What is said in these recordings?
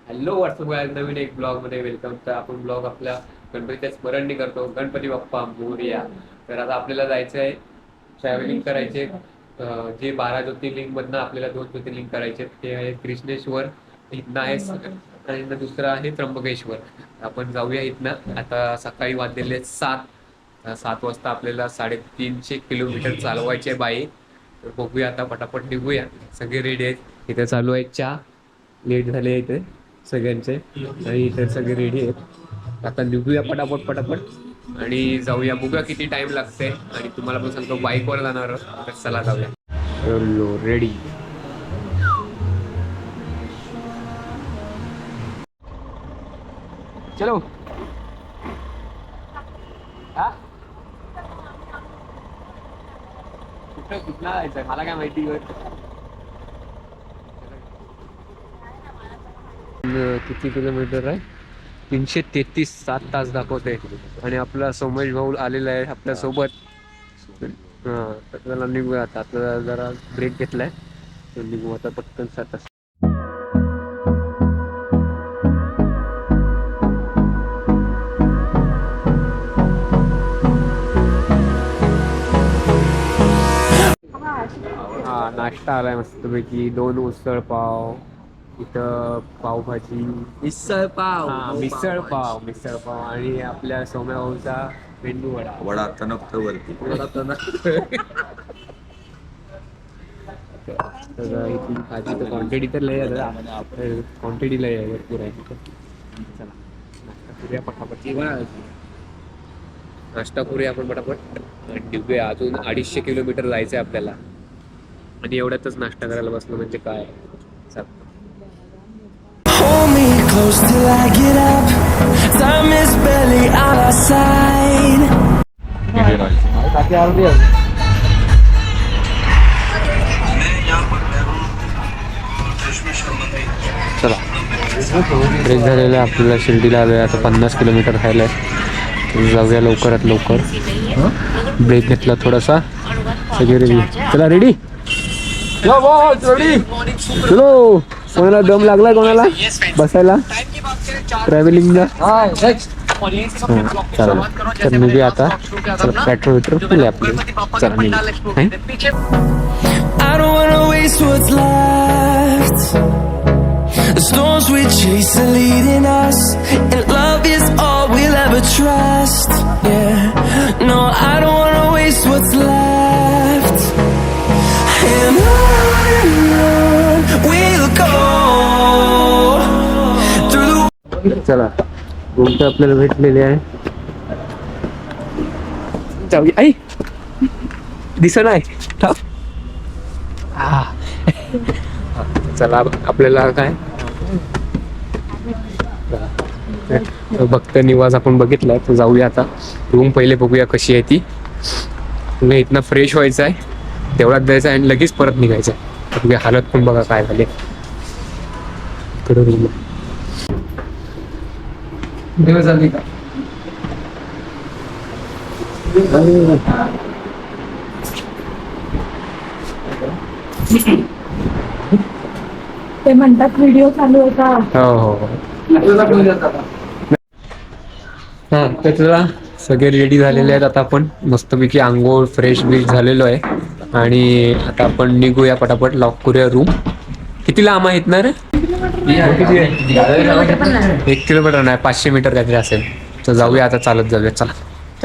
Hello WhatsApp guys, नवीन एक blog मध्ये welcome. तर आपण ब्लॉग आपल्या गणपतीच्या स्मरणी करतो. गणपती बाप्पा मोरया. तर आता आपल्याला जायचं आहे, ट्रॅव्हलिंग करायचे. जे 12 ज्योतिर्लिंग मधनं आपल्याला 2 ज्योतिर्लिंग करायचे ते आहे कृष्णेश्वर, इथनं आहे आणि दुसरं आहे त्र्यंबकेश्वर. आपण जाऊया इथनं. आता सकाळी वाजलेले 7 वाजता आपल्याला 350 किलोमीटर चालवायचे बाई. तर बघूया आता, पटापट निघूया. सगळे रेडी आहेत. इथे चालू आहे चहा. लेट झाले इथे सगळ्यांचे आणि इथे सगळे रेडी आहेत. आता निघूया पटापट पटापट आणि जाऊया. बघूया किती टाइम लागते आणि तुम्हाला पण सांगतो बाईकवर जाणार आहोत. तर चला जाऊया. चलो रेडी. चलो. हा कुठला जायचं मला काय माहिती. किती किलोमीटर आहे? 333. 7 तास दाखवते. आणि आपला सोमेश भाऊ आलेला आहे आपल्या सोबत. हा, तर त्याला निघूया आता. आपल्याला जरा ब्रेक घेतलाय, तर निघू आता पटकन 7 तास. हा, नाश्ता आलाय मस्तपैकी. 2 उसळ पाव, इथं पावभाजी, मिसळ पाव. हा मिसळ पाव आणि आपल्या सोम्या भाऊचा मेंदू वडा. वडा तनकत वरती. तर इथली भाजी तर क्वांटिटी तर लय आहे. क्वांटिटी लय आहे, भरपूर आहे. चला नाश्ता करूया पटापट. नाश्ता करूया आपण पटापट आणि निघूया. अजून 250 किलोमीटर जायचं आहे आपल्याला आणि एवढ्यातच नाश्ता करायला बसलो म्हणजे काय. चल. Hold me close till I get up. Time is barely on our side. चला ब्रेक झालेला आहे. आपल्याला शिर्डीला आलोय. आता 50 किलोमीटर राहिलंय. जाऊया लवकरात लवकर. ब्रेक घेतला थोडासा. सगळे रेडी. चला रेडी. चलो. कोणाला दम लागलाय? कोणाला बसायला ट्रॅव्हलिंगला? चालेल. तर निघूया आता. चला पेट्रोल फुले आपले. चला निघू. I don't wanna waste what's left. The storms we chase are leading us, and love is all we'll ever trust. Yeah, no, I don't wanna waste what's left. And on we'll go through the. चला room तर आपल्याला भेटलेली आहे. जाऊया. आई दिसत नाही. चला आपल्याला काय भक्त निवास आपण बघितलाय, तर जाऊया आता. रूम पहिले बघूया कशी आहे ती. पुन्हा इथनं फ्रेश व्हायचं आहे, तेवढाच द्यायचं आहे आणि लगेच परत निघायचं आहे. बघूया हालत पण बघा काय झाले. इकडे रूम झाली का? ते म्हणतात व्हिडिओ चालू होता. हो. हा, तर चला सगळे रेडी झालेले आहेत. आता आपण मस्तपैकी आंघोळ फ्रेश बीश झालेलो आहे आणि आता आपण निघूया पटापट. लॉक करूया रूम. किती लांब आहेत ना रे? किती आहे? 1 किलोमीटर नाही, 500 मीटर काहीतरी असेल. तर जाऊया आता, चालत जाऊया. चला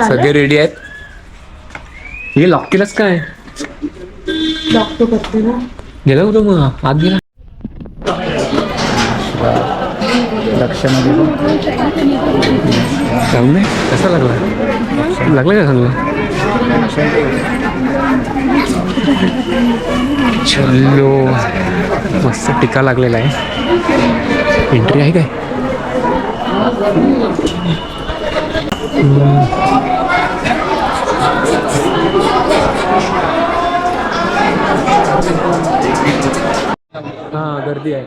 सगळे रेडी आहेत. हे लॉक केलंच काय? गेला कुठं मग? आत गेला. लक्षामध्ये चांगलं कसा लागला? लागला का चांगला? चलो मस्त टिका लागलेला आहे. एंट्री आहे काय? हा गर्दी आहे.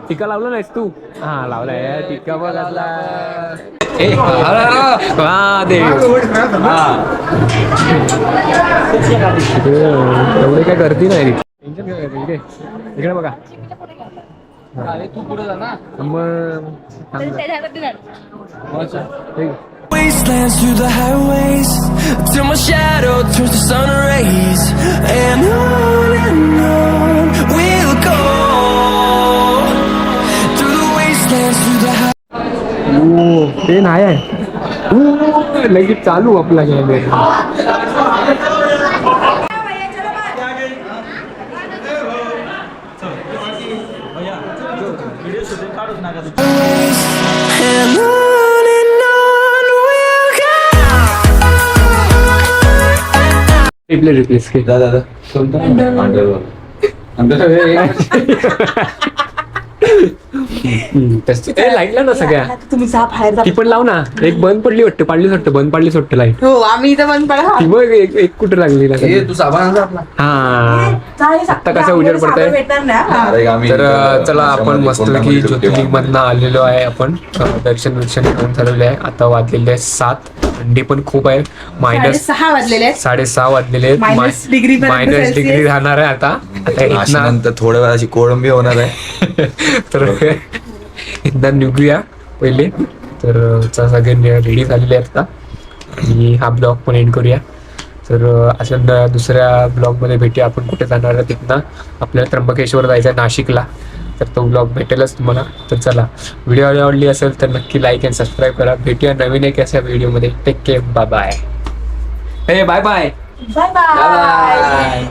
टिका लावला नाहीस तू? हा लावलाय टिका बघ. एवढे काय गर्दी नाही. इकडे बघा. Wastelands through the highways till my shadow turns to sun rays, and on we'll go through the wastelands through the highways. ते नाही आहे लगेच चालू आपला game And on we'll go. Replace के दादा लाईटला ना सगळ्या तुम्ही जा बाहेर जा. ती पण लाव ना एक बंद पडली वाटतं बंद पाडलीच वाटतं लाईट हो आम्ही इथं बंद पडा. ती मग एक कुठं लागली ना ए तू साबण आणला आपला हा आता कसा उजेड पडतंय? भेटणार ना. अरे आम्ही तर चला आपण मस्तपैकी ज्योतिर्लिंग मधनं आलेलो आहे आपण दर्शन घेऊन झालेले आहे आता वाजलेले आहे 7 थंडी पण खूप आहे मायनस 6:30 वाजलेले आहेत. 6:30 वाजलेले आहेत Minus degree पर्यंत मायनस Celsius. डिग्री राहणार आहे आता इथनं नंतर थोड्या वेळाची कोळंबी होणार आहे तर इथं निघूया पहिले तर सगळे रेडी झालेले आहेत आता आणि हा ब्लॉग पण एंड करूया तर असं दुसऱ्या ब्लॉगमध्ये भेटूया आपण कुठे जाणार आहे तिथनं आपल्याला त्र्यंबकेश्वर जायचं आहे नाशिकला तर तो ब्लॉग भेटेलच तुम्हाला तर चला व्हिडिओ आवडली असेल तर नक्की लाईक अँड सबस्क्राईब करा भेटूया नवीन एक अशा व्हिडिओमध्ये take care bye bye bye bye bye bye.